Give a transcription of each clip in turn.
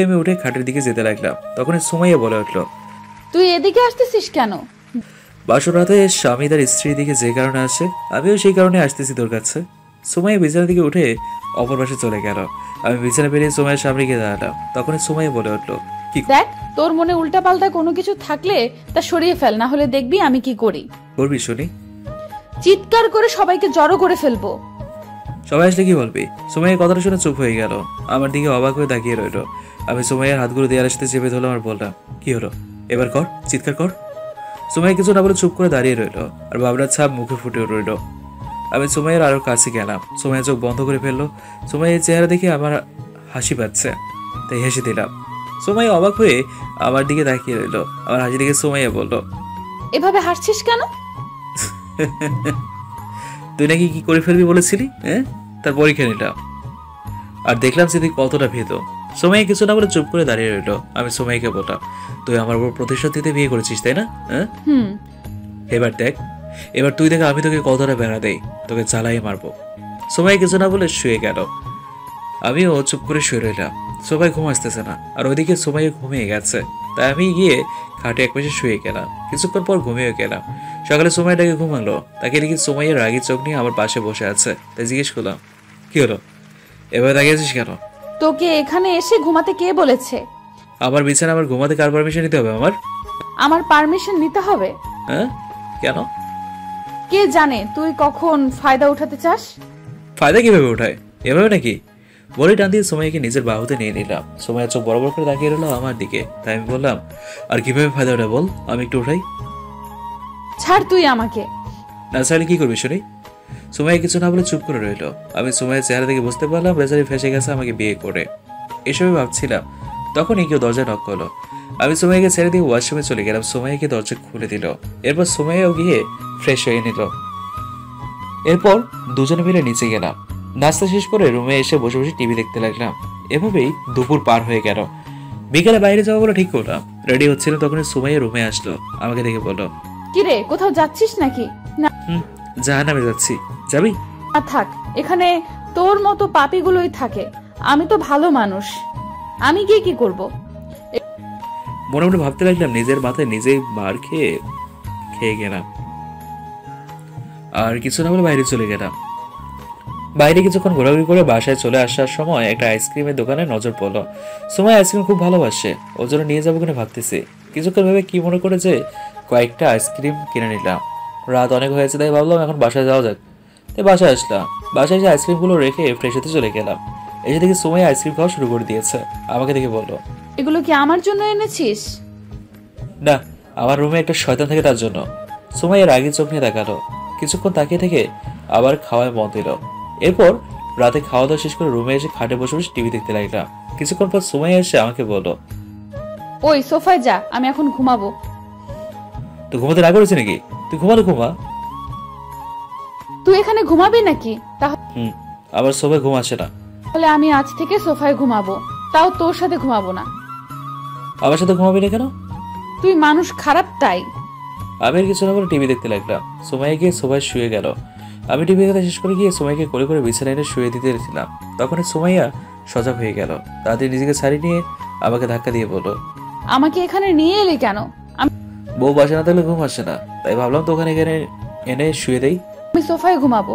আমি উঠে খাটের দিকে যেতে লাগলাম, তখন সুমাইয়া বলে উঠলো, তুই এদিকে আসতেছিস কেন? বাসর রাতে স্বামী তার স্ত্রীর দিকে যে কারণে আসে, আমিও সেই কারণে আসতেছি তোর কাছে। সুমাইয়া বিছানার দিকে উঠে অপর পাশে চলে গেল। আমি বিছানা পেরিয়ে সুমাইয়ের সামনে গিয়ে দাঁড়ালাম, তখন সুমাইয়া বলে উঠলো, কি দেখ, তোর মনে উল্টাপাল্টা কোনো কিছু থাকলে তা সরিয়ে ফেল, না হলে দেখবি আমি কি করি। করবি শুনি? চিৎকার করে সবাইকে জড়ো করে ফেলবো। সবাই আসলে কি বলবি? সুমাইয়ের কথাটা শুনে চুপ হয়ে গেল, আমার দিকে অবাক হয়ে তাকিয়ে রইল। আমি সুমাইয়ের হাতগুলো দেয়ালের সাথে চেপে ধরলাম আর বললাম, কি হলো, এবার কর, চিৎকার কর। সুমাইয়া কিছু না বলে চুপ করে দাঁড়িয়ে রইল, আর বাবরার ছাপ মুখে ফুটে রইল। আমি সুমাইয়ের আরো কাছে গেলাম, সুমাইয়া চোখ বন্ধ করে ফেললো। সুমাইয়ের চেহারা দেখে আমার হাসি পাচ্ছে, তাই হেসে দিলাম। সুমাইয়া অবাক হয়ে আমার দিকে তাকিয়ে রইল, আমার হাসি দেখে সুমাইয়া বলল, এভাবে হাসছিস কেন? তুই নাকি কি করে ফেলবি বলেছিলি, হ্যাঁ? তার পরীক্ষা নিলাম আর দেখলাম যে তুই কতটা ভীত। সুমাইয়া কিছু না বলে চুপ করে দাঁড়িয়ে রইল। আমি সুমাইয়াকে বললাম, তুই আমার উপর প্রতিশোধ দিতে বিয়ে করেছিস তাই না? হ্যাঁ, এবার দেখ, এবার তুই দেখ আমি তোকে কতটা বেড়া দেই, তোকে জ্বালাই মারবো। সুমাইয়া কিছু না বলে শুয়ে গেল, আমিও চুপ করে শুয়ে রইলাম। সবাই ঘুম আসতেছে না, আর ওইদিকে সুমাইয়া ঘুমিয়ে গেছে, তাই আমি গিয়ে খাটে এক পাশে শুয়ে গেলাম। কিছুক্ষণ পর ঘুমিয়ে গেলাম। সকালে সুমাইয়াটাকে ঘুমালো, তাকে দেখি সুমাইয়ার রাগি চোখ নিয়ে আমার পাশে বসে আছে, তাই জিজ্ঞেস করলাম, কি হলো, এভাবে তাকিয়ে আছিস কেন? তোকে এখানে এসে ঘুমাতে কে বলেছে? আমার বিছানা আমার ঘুমাতে কার পারমিশন নিতে হবে? আমার পারমিশন নিতে হবে? হ্যাঁ, কেন? কে জানে তুই কখন ফায়দা উঠাতে চাস। ফায়দা কিভাবে উঠায়, এভাবে নাকি? বলে টান দিয়ে সুমাইয়াকে নিজের বাহুতে নিয়ে নিলাম। সুমাইয়া চোখ বড় বড় করে তাকিয়ে রইল আমার দিকে, তাই আমি বললাম, আর কিভাবে ফায়দা ওঠে বল, আমি একটু উঠাই। ছাড় তুই আমাকে। না চাইলে কি করবি শুনি? সুমাইয়া কিছু না বলে চুপ করে রইল। আমি সুমাইয়ের চেহারা থেকে বুঝতে পারলাম বেচারি ফেসে গেছে আমাকে বিয়ে করে। এসবই ভাবছিলাম, তখনই কেউ দরজা নক করলো। আমি সুমাইয়াকে ছেড়ে দিয়ে ওয়াশরুমে চলে গেলাম। সুমাইয়াকে দরজা খুলে দিল, এরপর সুমাইয়াও গিয়ে ফ্রেশ হয়ে নিল। এরপর দুজনে মিলে নিচে গেলাম। নাস্তা শেষ করে রুমে এসে বসে বসে টিভি দেখতে লাগলাম। এভাবেই দুপুর পার হয়ে গেল। বিকালে বাইরে যাওয়া বলে ঠিক করলাম। রেডি হচ্ছিল, তখন সুমাইয়া রুমে আসলো, আমাকে দেখে বলল, কিরে, কোথাও যাচ্ছিস নাকি? না। জাহান্নামে যাচ্ছি, যাবি? থাক, এখানে তোর মতো পাপীগুলোই থাকে। আমি তো ভালো মানুষ, আমি গিয়ে কি করব? মনে মনে ভাবতে লাগলাম, নিজের মাথায় নিজেই মার খেয়ে খেয়ে গেলাম। আর কিছু না বলে বাইরে চলে গেলাম। বাইরে কিছুক্ষণ ঘোরাঘুরি করে বাসায় চলে আসার সময় একটা আইসক্রিমের দোকানে নজর পড়লো। সুমাইয়া আইসক্রিম খুব ভালোবাসে, ওর জন্য নিয়ে যাবো কিনা ভাবতেছি। কিছুক্ষণ ভেবে কি মনে করে যে কয়েকটা আইসক্রিম কিনে নিলাম। রাত অনেক হয়েছে, তাই ভাবলাম এখন বাসায় যাওয়া যাক। তাই বাসায় আসলাম। বাসায় এসে আইসক্রিমগুলো রেখে ফ্রেশ হতে চলে গেলাম। এসে দেখি সুমাইয়া আইসক্রিম খাওয়া শুরু করে দিয়েছে। আমাকে দেখে বললো, এগুলো কি আমার জন্য এনেছিস? না, আমার রুমে একটা শয়তান থাকে তার জন্য। সুমাইয়া রাগের চোখ নিয়ে তাকালো, কিছুক্ষণ তাকিয়ে থেকে আবার খাওয়ায় মন দিল। এরপর রাতে খাওয়া দাওয়া শেষ করে রুমে এসে খাটে বসে বসে টিভি দেখতে লাগলাম। কিছুক্ষণ পর সুমাইয়া এসে আমাকে বলল, ওই সোফায় যা, আমি এখন ঘুমাবো। তো ঘুমাতে না করেছে নাকি? তুই ঘুমালে ঘুমা। তুই এখানে ঘুমাবি নাকি? আবার সোফায় ঘুম আসে না। তাহলে আমি আজ থেকে সোফায় ঘুমাবো, তাও তোর সাথে ঘুমাবো না। আমার সাথে ঘুমাবি না কেন? তুই মানুষ খারাপ তাই। আমি আর কিছু না বলে টিভি দেখতে লাগলাম। সুমাইয়া গিয়ে সোফায় শুয়ে গেল। আমি টিভি দেখা শেষ করে গিয়ে সুমাইয়াকে কোলে করে বিছানায় এনে শুয়ে দিতে ছিলাম, তখন সুমাইয়া সজাগ হয়ে গেল। তাড়াতাড়ি নিজেকে ছাড়িয়ে নিয়ে আমাকে ধাক্কা দিয়ে বলল, আমাকে এখানে নিয়ে এলি কেন? বউ বাসে না থাকলে ঘুম আসে না, তাই ভাবলাম তো ওখানে এখানে এনে শুয়ে দেই। আমি সোফায় ঘুমাবো।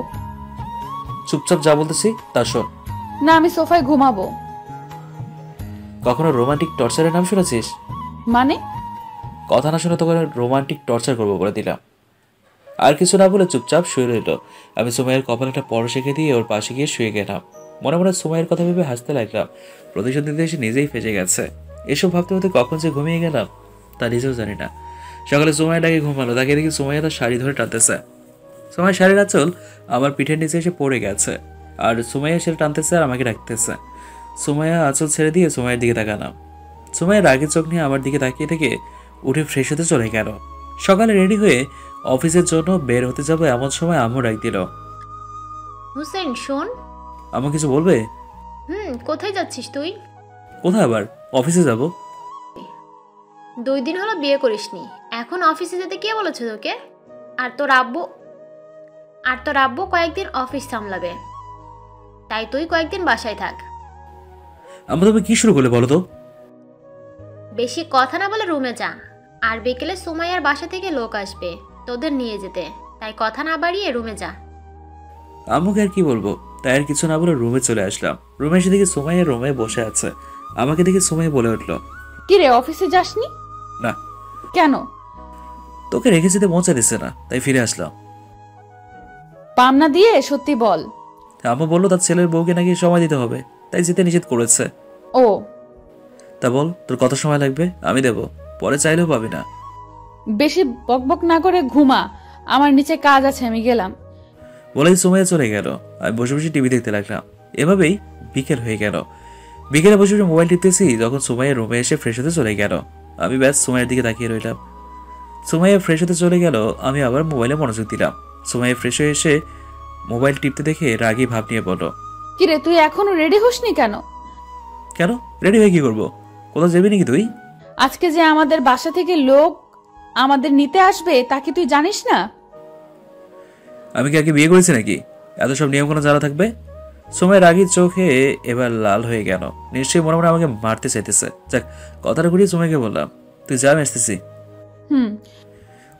চুপচাপ যা বলতেছি তা শোন। না, আমি সোফায় ঘুমাবো। কখনো রোমান্টিক টর্চারের নাম শুনেছিস? মানে? কথা না শুনে তোকে রোমান্টিক টর্চার করবো বলে দিলাম। আর কিছু না বলে চুপচাপ শুয়ে রইল। আমি সুমাইয়ের কপালে একটা পরশ এঁকে দিয়ে ওর পাশে গিয়ে শুয়ে গেলাম। মনে মনে সুমাইয়ের কথা ভেবে হাসতে লাগলাম। প্রতিশোধ দিতে এসে নিজেই ফেঁসে গেছে। এসব ভাবতে ভাবতে কখন যে ঘুমিয়ে গেলাম তা নিজেও জানি না। সকালে সুমাইয়া ডাকে ঘুমালো, তাকে দেখি সুমাইয়া তার শাড়ি ধরে টানতেছে। সুমাইয়া শাড়ির আঁচল আমার পিঠের নিচে এসে পড়ে গেছে, আর সুমাইয়া সেটা টানতেছে আর আমাকে ডাকতেছে। সুমাইয়া আঁচল ছেড়ে দিয়ে সুমাইয়ের দিকে তাকালাম। সুমাইয়া রাগের চোখ নিয়ে আমার দিকে তাকিয়ে থেকে উঠে ফ্রেশ হতে চলে গেল। সকালে রেডি হয়ে অফিসের জন্য বের হতে যাবো এমন সময় আম্মু ডাক দিল, হুসেন শোন। আম্মু কিছু বলবে? কোথায় যাচ্ছিস তুই? কোথায় আবার? অফিসে যাব। 2 দিন হলো বিয়ে করিসনি, এখন অফিসে যেতে কে বলেছে তোকে? আর তোর আব্বু কয়েকদিন অফিস সামলাবে, তাই তুই কয়েকদিন বাসায় থাক। আম্মু তুমি কি শুরু করলে বলো তো? বেশি কথা না বলে রুমে যা। আর বিকেলে সুমাইয়ার বাসা থেকে লোক আসবে তোদের নিয়ে যেতে, তাই কথা না বাড়িয়ে রুমে যা। আম্মুকে আর কি বলবো, তাই আর কিছু না বলে রুমে চলে আসলাম। রুমে এসে দেখি সুমাইয়া রুমে বসে আছে। আমাকে দেখে সুমাইয়া বলে উঠলো, কি রে, অফিসে যাসনি? না। কেন? তোকে রেখে যেতে মজা দিচ্ছে না, তাই ফিরে আসলাম। পামনা দিয়ে সত্যি বল। আম্মু বললো তার ছেলের বউকে নাকি সময় দিতে হবে, তাই যেতে নিষেধ করেছে। ও, তা বল তোর কত সময় লাগবে, আমি দেবো, পরে চাইলেও পাবি না। বেশি বকবক না করে ঘুমা, আমার নিচে কাজ আছে, আমি গেলাম। বলেই সুমাইয়া চলে গেল। আমি বসে বসে টিভি দেখতে লাগলাম। এভাবেই বিকেল হয়ে গেল। বিকেলে বসে বসে মোবাইল টিপতেছি, যখন সুমাইয়া রুমে এসে ফ্রেশ হতে চলে গেল। আমি ব্যাস সুমাইয়ের দিকে তাকিয়ে রইলাম। সুমাইয়া ফ্রেশ হতে চলে গেল, আমি আবার মোবাইলে মনোযোগ দিলাম। সুমাইয়া ফ্রেশ হয়ে এসে মোবাইল টিপতে দেখে রাগী ভাব নিয়ে বলল, কি রে, তুই এখনো রেডি হসনি কেন? কেন রেডি হয়ে কি করবো, কোথাও যাবি নাকি তুই? আজকে যে আমাদের বাসা থেকে লোক আমাদের নিতে আসবে তা কি তুই জানিস না? আমি কি আগে বিয়ে করেছি নাকি এত সব নিয়ম কোনো জানা থাকবে? সুমাইয়ের রাগীর চোখে এবার লাল হয়ে গেল। নিশ্চয়ই মনে মনে আমাকে মারতে চাইতেছে। যাক, কথাটা ঘুরিয়ে সুমাইকে বললাম, তুই যা, আমি আসতেছি।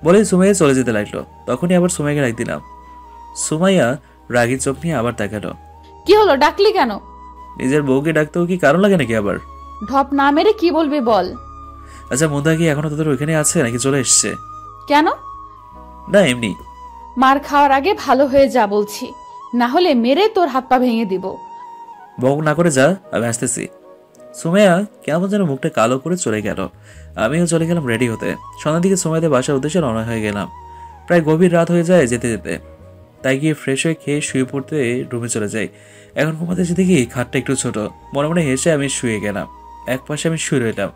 বলেই সুমাইয়া চলে যেতে লাগলো। তখনই আবার সুমাইকে ডাক দিলাম। সুমাইয়া রাগীর চোখ নিয়ে আবার তাকালো। কি হলো, ডাকলি কেন? নিজের বউকে ডাকতেও কি কারণ লাগে নাকি আবার? ঢপ না মেরে কি বলবি বল। আচ্ছা, মুন্দা কি এখনো তোদের ওইখানে আছে নাকি চলে এসছে? কেন? না এমনি। মার খাওয়ার আগে ভালো হয়ে যা বলছি, না হলে মেরে তোর হাত পা ভেঙে দিব। বক না করে যা, আমি আসতেছি। সুমাইয়া কেমন যেন মুখটা কালো করে চলে গেল। আমিও চলে গেলাম রেডি হতে। সন্ধ্যার দিকে সুমাইয়াদের বাসার উদ্দেশ্যে রওনা হয়ে গেলাম। প্রায় গভীর রাত হয়ে যায় যেতে যেতে, তাই গিয়ে ফ্রেশ হয়ে খেয়ে শুয়ে পড়তে রুমে চলে যাই। এখন ঘুমাতে এসে দেখি খাটটা একটু ছোট। মনে মনে হেসে আমি শুয়ে গেলাম। এক পাশে আমি শুয়ে রইলাম।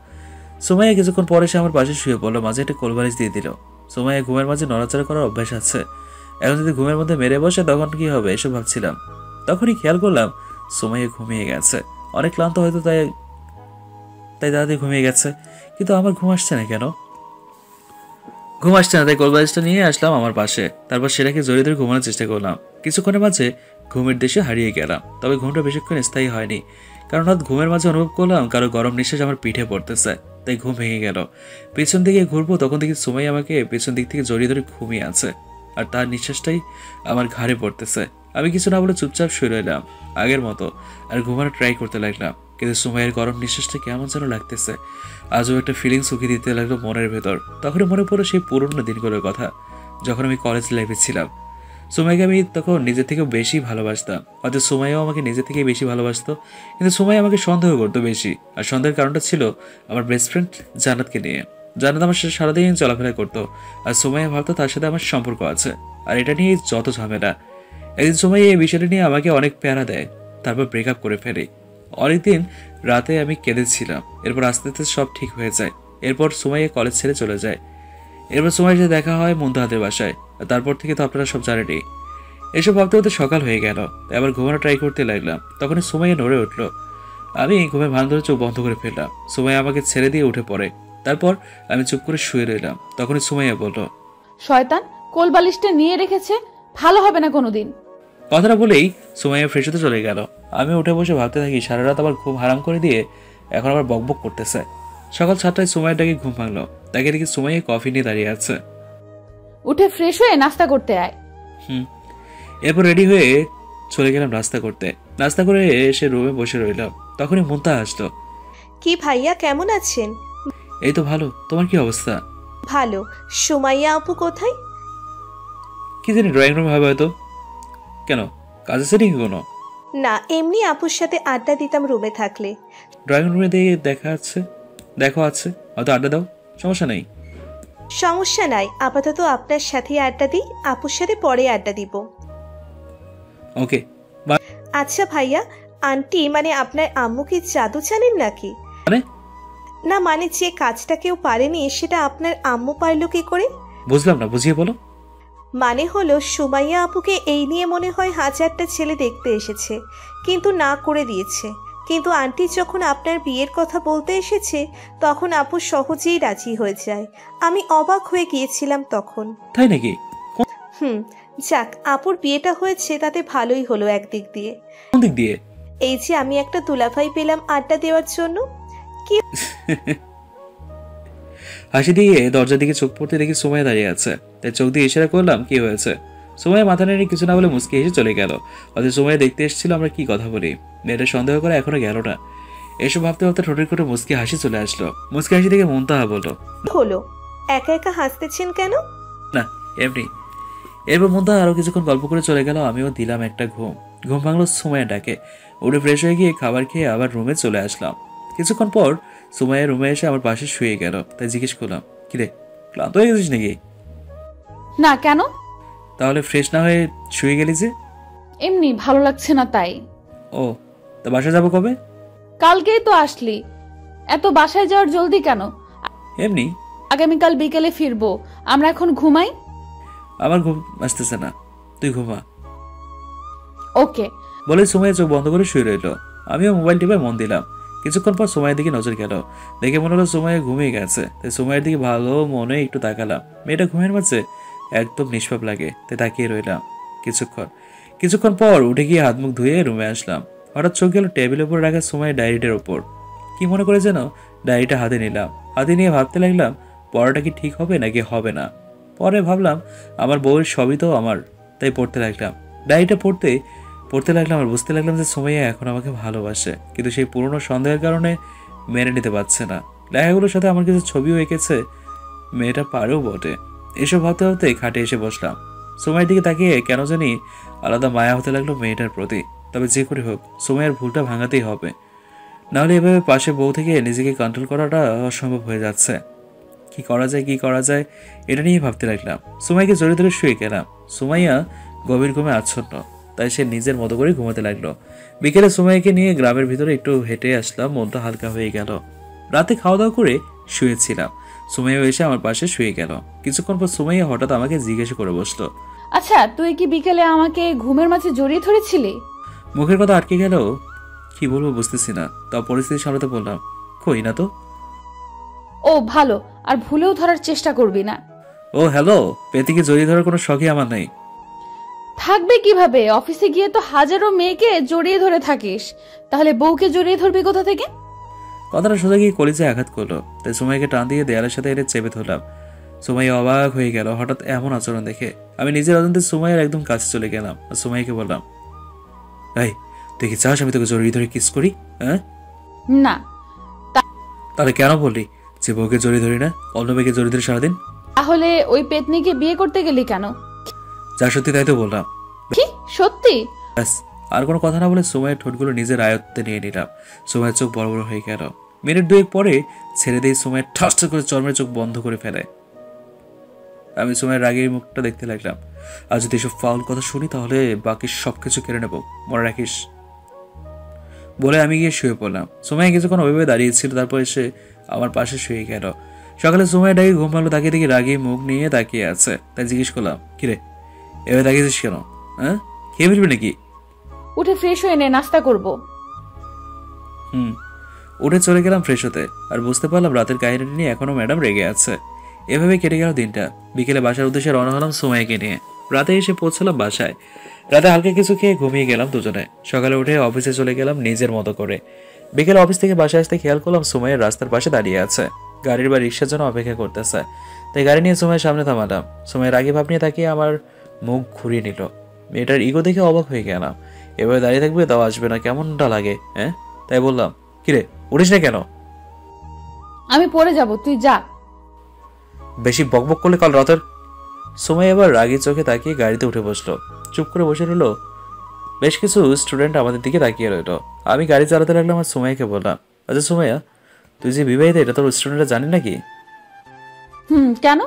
সুমাইয়া কিছুক্ষণ পরে সে আমার পাশে শুয়ে পড়লো, মাঝে একটা কোলবালিশ দিয়ে দিল। সুমাইয়া ঘুমের মাঝে নড়াচড়া করার অভ্যাস আছে, এখন যদি ঘুমের মধ্যে মেরে বসে তখন কি হবে এসব ভাবছিলাম। তখনই খেয়াল করলাম সুমাইয়া ঘুমিয়ে গেছে। অনেক ক্লান্ত হয়তো, তাই তাড়াতাড়ি ঘুমিয়ে গেছে। কিন্তু আমার ঘুম আসছে না কেন? ঘুম আসছে না, তাই কোলবালিশটা নিয়ে আসলাম আমার পাশে। তারপর সেটাকে জড়িয়ে ধরে ঘুমানোর চেষ্টা করলাম। কিছুক্ষণের মাঝে ঘুমের দেশে হারিয়ে গেলাম। তবে ঘুমটা বেশিক্ষণ স্থায়ী হয়নি, কারণ হঠাৎ ঘুমের মাঝে অনুভব করলাম কারো গরম নিঃশ্বাস আমার পিঠে পড়তেছে। তাই ঘুম ভেঙে গেল। পেছন দিকে ঘুরবো, তখন দেখি সুমাইয়া আমাকে পেছন দিক থেকে জড়িয়ে ধরে ঘুমিয়ে আছে, আর তার নিঃশ্বাসটাই আমার ঘাড়ে পড়তেছে। আমি কিছু না বলে চুপচাপ শুয়ে রইলাম আগের মতো, আর ঘুমানো ট্রাই করতে লাগলাম। কিন্তু সুমাইয়ের গরম নিঃশ্বাসটা কেমন যেন লাগতেছে। আজও একটা ফিলিংস উকি দিতে লাগলো মনের ভেতর। তখনই মনে পড়লো সেই পুরনো দিনগুলোর কথা, যখন আমি কলেজ লাইফে ছিলাম। সুমাইকে আমি তখন নিজের থেকে বেশি ভালোবাসতাম, হয়তো সুমাইয়াও আমাকে নিজের থেকে বেশি ভালোবাসতো। কিন্তু সুমাইয়া আমাকে সন্দেহ করতো বেশি, আর সন্দেহের কারণটা ছিল আমার বেস্ট ফ্রেন্ড জান্নাতকে নিয়ে। জান্নাত আমার সাথে সারাদিন চলাফেরা করতো, আর সুমাইয়া ভাবতো তার সাথে আমার সম্পর্ক আছে। আর এটা নিয়ে যত ঝামেলা। একদিন সুমাইয়া এই বিষয়টা নিয়ে আমাকে অনেক প্যারা দেয়, তারপর ব্রেকআপ করে ফেলে। অনেকদিন রাতে আমি কেঁদেছিলাম। এরপর আস্তে আস্তে সব ঠিক হয়ে যায়। এরপর সুমাইয়া কলেজ ছেড়ে চলে যায়। এরপর সুমাইয়ের সাথে দেখা হয় মুন্তাহাদের বাসায়। আর তারপর থেকে তো আপনারা সব জানেনই। এসব ভাবতে ভাবতে সকাল হয়ে গেল, তাই আবার ঘুমানো ট্রাই করতে লাগলাম। তখনই সুমাইয়া নড়ে উঠলো। আমি ঘুমের ভান ধরে চোখ বন্ধ করে ফেললাম। সুমাইয়া আমাকে ছেড়ে দিয়ে উঠে পড়ে। তারপর আমি চুপ করে শুয়ে রইলাম। তখনই সুমাইয়া বলল, শয়তান, কোলবালিশটা নিয়ে রেখেছে, ভালো হবে না কোনোদিন। কথাটা বলেই সুমাইয়া ফ্রেশ হতে চলে গেল। আমি উঠে বসে ভাবতে থাকি সারা রাত আবার ঘুম হারাম করে দিয়ে এখন আবার বকবক করতেছে। সকাল 7টায় সুমাইয়ার ডাকে ঘুম ভাঙলো। তাকে দেখি সুমাইয়া কফি নিয়ে দাঁড়িয়ে আছে। উঠে ফ্রেশ হয়ে নাস্তা করতে আয়। এরপর রেডি হয়ে চলে গেলাম নাস্তা করতে। নাস্তা করে এসে রুমে বসে রইলাম। তখনই মুন্তাহা আসলো। কি ভাইয়া, কেমন আছেন? এই তো ভালো, তোমার কি অবস্থা? ভালো। সুমাইয়া আপু কোথায়? কি জানি, ড্রয়িং রুমে হবে হয়তো। কেন, কাজ আছে নাকি কোনো? না, এমনি আপুর সাথে আড্ডা দিতাম রুমে থাকলে। ড্রয়িং রুমে দিয়ে দেখা আছে, দেখো আছে, হয়তো আড্ডা দাও, সমস্যা নেই। সমস্যা নাই, আপাতত আপনার সাথে আড্ডা দিই, আপুর সাথে পরে আড্ডা দিব। ওকে। আচ্ছা ভাইয়া, আন্টি মানে আপনার আম্মু কি জাদু জানেন নাকি? মানে? না মানে যে কাজটা কেউ পারেনি সেটা আপনার আম্মু পারলো কি করে? বুঝলাম না, বুঝিয়ে বলো। মানে হলো সুমাইয়া আপুকে এই নিয়ে মনে হয় 1000টা ছেলে দেখতে এসেছে, কিন্তু না করে দিয়েছে। কিন্তু আন্টি যখন আপনার বিয়ের কথা বলতে এসেছে তখন আপু সহজেই রাজি হয়ে যায়। আমি অবাক হয়ে গিয়েছিলাম তখন। তাই নাকি? যাক, আপুর বিয়েটা হয়েছে তাতে ভালোই হলো একদিক দিয়ে। কোন দিক দিয়ে? এই যে আমি একটা দুলাভাই পেলাম আড্ডা দেওয়ার জন্য। কি হাসি দিয়ে দরজার দিকে চোখ পড়তে দেখি সুমাইয়া দাঁড়িয়ে আছে। তাই চোখ দিয়ে ইশারা করলাম কি হয়েছে। সুমাইয়া মাথা নেড়ে কিছু না বলে মুচকি হেসে চলে গেল। অথচ সুমাইয়া দেখতে এসেছিল আমরা কি কথা বলি। মেয়েটা সন্দেহ করে এখনো গেল না। এসব ভাবতে ভাবতে ঠোঁটের কোটে মুচকি হাসি চলে আসলো। মুচকি হাসি দেখে মুনতাহা বলল, হলো একা একা হাসতেছেন কেন? না এমনি। এরপর মুনতাহা আরো কিছুক্ষণ গল্প করে চলে গেল। আমিও দিলাম একটা ঘুম। ঘুম ভাঙলো সুমাইয়া ডাকে। উঠে ফ্রেশ হয়ে গিয়ে খাবার খেয়ে আবার রুমে চলে আসলাম। কিছুক্ষণ পর সুমাইয়া রুমে এসে আমার পাশে শুয়ে গেল। তাই জিজ্ঞেস করলাম, কিরে ক্লান্ত হয়ে গেছিস নাকি? না, কেন? তাহলে ফ্রেশ না হয়ে শুয়ে গেলি যে? এমনি ভালো লাগছে না তাই। ও, তা বাসা যাবো কবে? কালকেই তো আসলি, এত বাসায় যাওয়ার জলদি কেন? এমনি। আগামীকাল বিকেলে ফিরবো। আমরা এখন ঘুমাই। আমার ঘুম আসতেছে না, তুই ঘুমা। ওকে। বলে সুমাইয়া চোখ বন্ধ করে শুয়ে রইল। আমিও মোবাইল টিপে মন দিলাম। কিছুক্ষণ পর সুমাইয়ের দিকে নজর গেল। দেখে মনে হলো সুমাইয়া ঘুমিয়ে গেছে। তাই সুমাইয়ের দিকে ভালো মনে একটু তাকালাম। মেয়েটা ঘুমের মাঝে একদম নিষ্পাপ লাগে, তাই তাকিয়ে রইলাম কিছুক্ষণ পর উঠে গিয়ে হাত মুখ ধুয়ে রুমে আসলাম। হঠাৎ চোখ গেল টেবিলের উপর রাখা সুমাইয়ের ডায়েরিটার ওপর। কি মনে করে যেন ডায়েরিটা হাতে নিলাম। হাতে নিয়ে ভাবতে লাগলাম পড়াটা কি ঠিক হবে নাকি হবে না। পরে ভাবলাম আমার বউয়ের সবই তো আমার, তাই পড়তে লাগলাম। ডায়েরিটা পড়তে লাগলাম আর বুঝতে লাগলাম যে সুমাইয়া এখন আমাকে ভালোবাসে, কিন্তু সেই পুরনো সন্দেহের কারণে মেনে নিতে পারছে না। লেখাগুলোর সাথে আমার কিছু ছবিও এঁকেছে, মেয়েটা পারেও বটে। এসব ভাবতে ভাবতে খাটে এসে বসলাম। সুমাইয়ের দিকে তাকিয়ে কেন জানি আলাদা মায়া হতে লাগলো মেয়েটার প্রতি। তবে যে করে হোক সুমাইয়ের ভুলটা ভাঙাতেই হবে, নাহলে এভাবে পাশে বউ থেকে নিজেকে কন্ট্রোল করাটা অসম্ভব হয়ে যাচ্ছে। কি করা যায় এটা নিয়ে ভাবতে লাগলাম। সুমাইয়াকে জড়িয়ে ধরে শুয়ে গেলাম। সুমাইয়া গভীর ঘুমে আচ্ছন্ন, তাই সে নিজের মতো করে ঘুমাতে লাগলো। বিকেলে সুমাইয়াকে নিয়ে গ্রামের ভিতরে একটু হেঁটে আসলাম। মনটা হালকা হয়ে গেল। রাতে খাওয়া দাওয়া করে শুয়েছিলাম। সুমাইয়া এসে আমার পাশে শুয়ে গেল। কিছুক্ষণ পর সুমাইয়া হঠাৎ আমাকে জিজ্ঞাসা করে বসলো, আচ্ছা, তুই কি বিকেলে আমাকে ঘুমের মাঝে জড়িয়ে ধরেছিলি? মুখের কথা আটকে গেল। কি বলবো বুঝতেছি না, তা পরিস্থিতি সামলাতে বললাম, কই না তো। ও ভালো, আর ভুলেও ধরার চেষ্টা করবি না। ও হ্যালো, পেতিকে জড়িয়ে ধরার কোনো শখই আমার নেই। থাকবে কিভাবে? অফিসে গিয়ে তো হাজারো মেয়েকে জড়িয়ে ধরে থাকিস, তাহলে বউকে জড়িয়ে ধরবি কোথা থেকে? কথাটা সোজা গিয়ে কলিজায় আঘাত করলো। তাই সুমাইয়াকে টান দিয়ে দেয়ালের সাথে এনে চেপে ধরলাম। সুমাইয়া অবাক হয়ে গেল হঠাৎ এমন আচরণ দেখে। আমি নিজের অজান্তে সুমাইয়ার একদম কাছে চলে গেলাম আর সুমাইয়াকে বললাম, এই তুই কি চাস আমি তোকে জড়িয়ে ধরে কিস করি? হ্যাঁ না। তাহলে কেন বললি যে বউকে জড়িয়ে ধরি না, অন্য মেয়েকে জড়িয়ে ধরে সারাদিন? তাহলে ওই পেতনিকে বিয়ে করতে গেলি কেন? যা সত্যি তাই তো বললাম। কি সত্যি? ব্যাস, আর কোনো কথা না বলে সুমাইয়ের ঠোঁটগুলো নিজের আয়ত্তে নিয়ে নিলাম। সুমাইয়ের চোখ বড় বড় হয়ে গেল। মিনিট দুয়েক পরে ছেড়ে দিয়ে সুমাইয়ের ঠাস করে চর্মের চোখ বন্ধ করে ফেলে। আমি সুমাইয়ের রাগের মুখটা দেখতে লাগলাম। আর যদি এসব ফাউল কথা শুনি তাহলে বাকি সবকিছু কেড়ে নেবো, মনে রাখিস। বলে আমি গিয়ে শুয়ে পড়লাম। সুমাইয়া কিছুক্ষণ ওইভাবে দাঁড়িয়েছিল, তারপর এসে আমার পাশে শুয়ে গেল। সকালে সুমাইয়া ডাকে ঘুম ভালো তাকিয়ে দেখি রাগি মুখ নিয়ে তাকিয়ে আছে। তাই জিজ্ঞেস করলাম, কিরে এভাবে তাকিয়েছিস কেন? হ্যাঁ, খেয়ে ফেলবি নাকি? উঠে ফ্রেশ হয়ে নে, নাস্তা করব। উঠে চলে গেলাম ফ্রেশ হতে। আর বুঝতে পারলাম রাতের কাহিনী নিয়ে এখনো ম্যাডাম রেগে আছে। এভাবে কেটে গেল দিনটা। বিকেলে বাসার উদ্দেশ্যে রওনা হলাম সুমাইয়াকে নিয়ে। রাতে এসে পৌঁছলাম বাসায়। রাতে হালকা কিছু খেয়ে ঘুমিয়ে গেলাম দুজনে। সকালে উঠে অফিসে চলে গেলাম নিজের মতো করে। বিকেলে অফিস থেকে বাসায় আসতে খেয়াল করলাম সুমাইয়া রাস্তার পাশে দাঁড়িয়ে আছে, গাড়ির বা রিক্সার জন্য অপেক্ষা করতেছে। তাই গাড়ি নিয়ে সুমাইয়ের সামনে থামালাম। সুমাইয়ের আগে ভাব নিয়ে তাকিয়ে আমার মুখ ঘুরিয়ে নিল। মেয়েটার ইগো দেখে অবাক হয়ে গেলাম। এভাবে দাঁড়িয়ে থাকবে তাও আসবে না, কেমনটা লাগে? হ্যাঁ, তাই বললাম, কিরে উঠিস না কেন? আমি পড়ে যাব, তুই যা। বেশি বকবক করলে কাল রাতের। সুমাইয়া এবার রাগি চোখে তাকিয়ে গাড়িতে উঠে বসলো। চুপ করে বসে রইল। বেশ কিছু স্টুডেন্ট আমাদের দিকে তাকিয়ে রইল। আমি গাড়ি চালাতে লাগলাম আর সুমাইয়াকে বললাম, আচ্ছা সুমাইয়া, তুই যে বিবাহিত এটা তোর স্টুডেন্টরা জানি নাকি? কেন?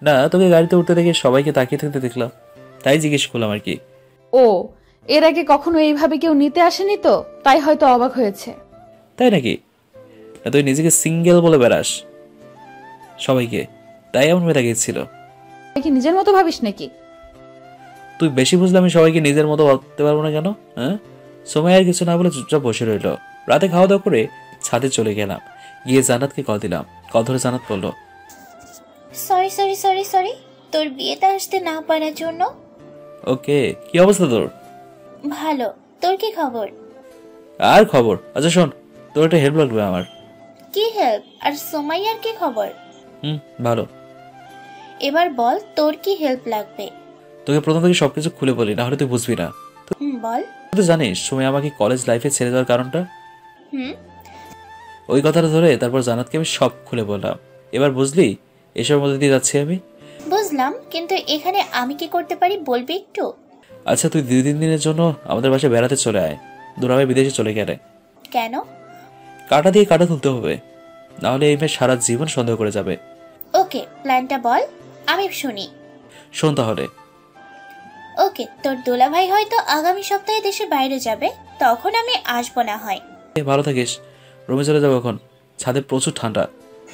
না, তোকে গাড়িতে উঠতে দেখে সবাইকে তাকিয়ে থাকতে দেখলাম, তাই জিজ্ঞেস করলাম আর কি। ও, এর আগে কখনো এইভাবে কেউ নিতে আসেনি তো, তাই হয়তো অবাক হয়েছে। তাই নাকি? না তুই নিজেকে সিঙ্গেল বলে বেড়াস সবাইকে, তাই এমন মেয়ে তাকিয়েছিল। তুই কি নিজের মতো ভাবিস নাকি? তুই বেশি বুঝলে আমি সবাইকে নিজের মতো ভাবতে পারবো না কেন? হ্যাঁ। সময় আর কিছু না বলে চুপচাপ বসে রইল। রাতে খাওয়া দাওয়া করে ছাদে চলে গেলাম। গিয়ে জান্নাতকে কল দিলাম। কল ধরে জান্নাত বলল, সরি তোর বিয়েতে আসতে না পারার জন্য। ওকে, কি অবস্থা তোর? ভালো, তোর কি খবর? আর খবর, আচ্ছা শোন, তোর একটা হেল্প লাগবে আমার। কি হেল্প? আর সুমাইয়ার কি খবর? ভালো। এবার বল তোর কি হেল্প লাগবে? তোকে প্রথম থেকে সবকিছু খুলে বলি, না হলে তুই বুঝবি না। বল। তুই জানিস সময় আমাকে কলেজ লাইফে ছেড়ে দেওয়ার কারণটা? হুম। ওই কথাটা ধরে তারপর জান্নাতকে আমি সব খুলে বললাম। এবার বুঝলি এসবের মধ্যে দিয়ে যাচ্ছি আমি? বুঝলাম, কিন্তু এখানে আমি কি করতে পারি বলবি একটু? আচ্ছা, তুই 2-3 দিনের জন্য আমাদের বাসায় বেড়াতে চলে আয়। দুলাভাই বিদেশে চলে গেলে। কেন? কাটা দিয়ে কাটা তুলতে হবে, নাহলে এই মেয়ে সারা জীবন সন্দেহ করে যাবে। ওকে, প্ল্যানটা বল, আমি শুনি। শোন তাহলে। ওকে, তোর দুলাভাই হয়তো আগামী সপ্তাহে দেশের বাইরে যাবে, তখন আমি আসবো না হয়। ভালো থাকিস। রুমে চলে যাবো এখন, ছাদে প্রচুর ঠান্ডা।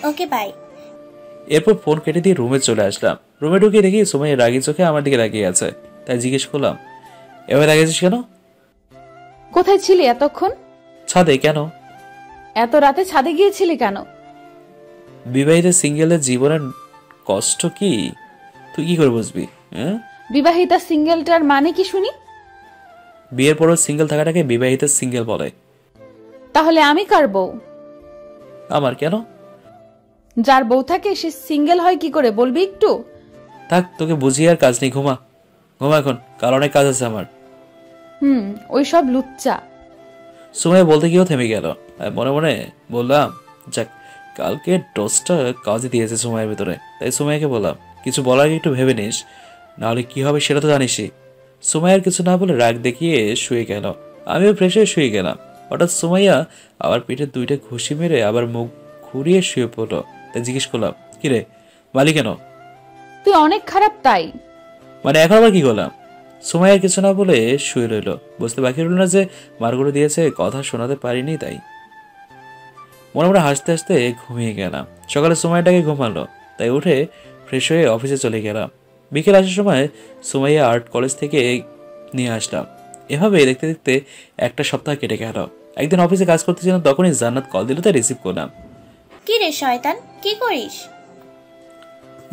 ওকে, বাই। এরপর ফোন কেটে দিয়ে রুমে চলে আসলাম। রুমে ঢুকে দেখি সময় রাগি চোখে আমার দিকে তাকিয়ে আছে। তাই জিজ্ঞেস করলাম, এবার তাকিয়েছিস কেন? কোথায় ছিলি এতক্ষণ? ছাদে। কেন? এত রাতে ছাদে গিয়েছিলি কেন? বিবাহিত সিঙ্গেলের জীবনের কষ্ট কি তুই কি করে বুঝবি? হ্যাঁ, বিবাহিতা সিঙ্গেলটার মানে কি শুনি? বিয়ের পরও সিঙ্গেল থাকাটাকে বিবাহিত সিঙ্গেল বলে। তাহলে আমি কার বউ? আমার। কেন? যার বউ থাকে সে সিঙ্গেল হয় কি করে বলবি একটু? থাক, তোকে বুঝিয়ে আর কাজ নেই। ঘুমা ঘুমা এখন, কাল অনেক কাজ আছে আমার। ওই সব লুচ্চা। সময় বলতে গিয়েও থেমে গেল। মনে মনে বললাম, যাক, কালকে ডোজটা কাজে দিয়েছে সময়ের ভিতরে। তাই সময়কে বললাম, কিছু বলার আগে একটু ভেবে নিস, নাহলে কি হবে সেটা তো জানিসই। সুমাইয়ার কিছু না বলে রাগ দেখিয়ে শুয়ে গেল। আমিও ফ্রেশ হয়ে শুয়ে গেলাম। হঠাৎ সুমাইয়া আবার পিঠে 2টা ঘুষি মেরে আবার মুখ ঘুরিয়ে শুয়ে পড়লো। তাই জিজ্ঞেস করলাম, কিরে মালি কেন? তুই অনেক খারাপ তাই। মানে এখন আবার কি করলাম? সুমাইয়ার কিছু না বলে শুয়ে রইল। বুঝতে বাকি রইল না যে মারগুলো দিয়েছে কথা শোনাতে পারিনি। তাই মনে মনে হাসতে হাসতে ঘুমিয়ে গেলাম। সকালে সুমাইয়াটাকে ঘুমালো, তাই উঠে ফ্রেশ হয়ে অফিসে চলে গেলাম। বিকেল আসার সময় সুমাইয়া আর্ট কলেজ থেকে নিয়ে আসলাম। এভাবে দেখতে দেখতে একটা সপ্তাহ কেটে গেল। একদিন অফিসে কাজ করতেছিলাম, তখনই জান্নাত কল দিল, তাই রিসিভ করলাম। কি রে শয়তান, কি করিস?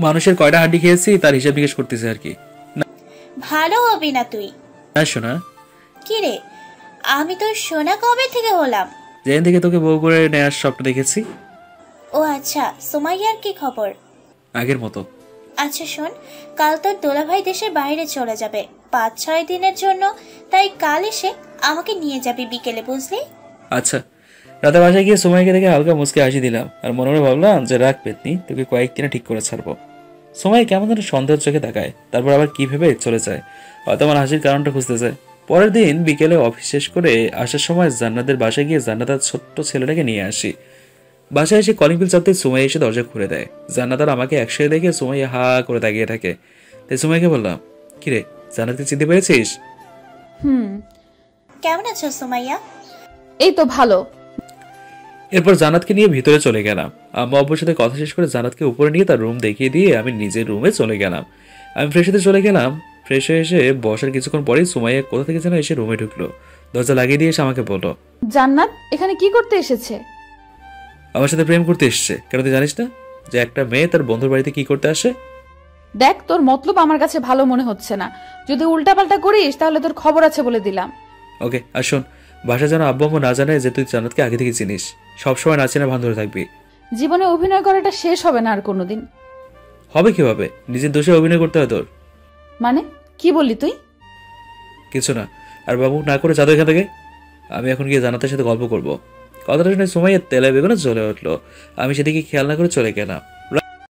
মানুষের কয়টা হাড্ডি খেয়েছি তার হিসাব নিকেশ করতেছে আর কি। ভালো হবি না তুই। হ্যাঁ শোনা। কি রে, আমি তোর সোনা কবে থেকে হলাম? যেদিন থেকে তোকে বউ করে নেওয়ার স্বপ্ন দেখেছি। ও আচ্ছা, সুমাইয়ার কি খবর? আগের মতো। আচ্ছা শোন, কাল তোর দুলাভাই দেশের বাইরে চলে যাবে 5-6 দিনের জন্য, তাই কাল এসে আমাকে নিয়ে যাবি বিকেলে, বুঝলি? আচ্ছা। রাতে বাসায় গিয়ে সময়কে দেখে হালকা মুচকে হাসি দিলাম, আর মনে মনে ভাবলাম যে রাগ পেতনি, তোকে কয়েকদিনে ঠিক করে ছাড়বো। সময় কেমন যেন সন্দেহের চোখে তাকায়, তারপর আবার কি ভেবে চলে যায়। হয়তো আমার হাসির কারণটা খুঁজতে যায়। পরের দিন বিকেলে অফিস শেষ করে আসার সময় জান্নাতের বাসায় গিয়ে জান্নাতার ছোট্ট ছেলেটাকে নিয়ে আসি। বাসায় এসে কলিং বেল চাপতে সুমাই এসে দরজা খুলে দেয়। জান্নাতার আমাকে একসাথে দেখে সুমাই হা করে তাকিয়ে থাকে। তাই সুমাইকে বললাম, কিরে জান্নাতকে চিনতে পেরেছিস? কেমন আছো সুমাইয়া? এই তো ভালো। এরপর জান্নাতকে নিয়ে ভিতরে চলে গেলাম। আম্মু আব্বুর সাথে কথা শেষ করে জান্নাতকে উপরে নিয়ে তার রুম দেখিয়ে দিয়ে আমি নিজের রুমে চলে গেলাম। আমি ফ্রেশ হতে চলে গেলাম। ফ্রেশ হয়ে এসে বসার কিছুক্ষণ পরেই সুমাইয়া কোথা থেকে যেন এসে রুমে ঢুকলো। দরজা লাগিয়ে দিয়ে এসে আমাকে বলল, জান্নাত এখানে কি করতে এসেছে? আমার সাথে প্রেম করতে এসছে। কেন তুই জানিস না যে একটা মেয়ে তার বন্ধুর বাড়িতে কি করতে আসে? দেখ, তোর মতলব আমার কাছে ভালো মনে হচ্ছে না। যদি উল্টাপাল্টা করিস তাহলে তোর খবর আছে বলে দিলাম। ওকে, আর শোন, বাসা যেন আব্বু আম্মু না জানে যে তুই জান্নাতকে আগে থেকে চিনিস। সবসময় না চেনা ভান ধরে থাকবি। জীবনে অভিনয় করাটা শেষ হবে না আর কোনোদিন। হবে কিভাবে? নিজের দোষে অভিনয় করতে হয় তোর। মানে কি বললি তুই? কিছু না। আর বাবু না করে যাদু এখান থেকে। আমি এখন গিয়ে জান্নাতের সাথে গল্প করব। কথাটা শুনে সুমাইয়া তেলে বেগুনে জ্বলে উঠলো। আমি সেদিকে খেয়াল না করে চলে গেলাম।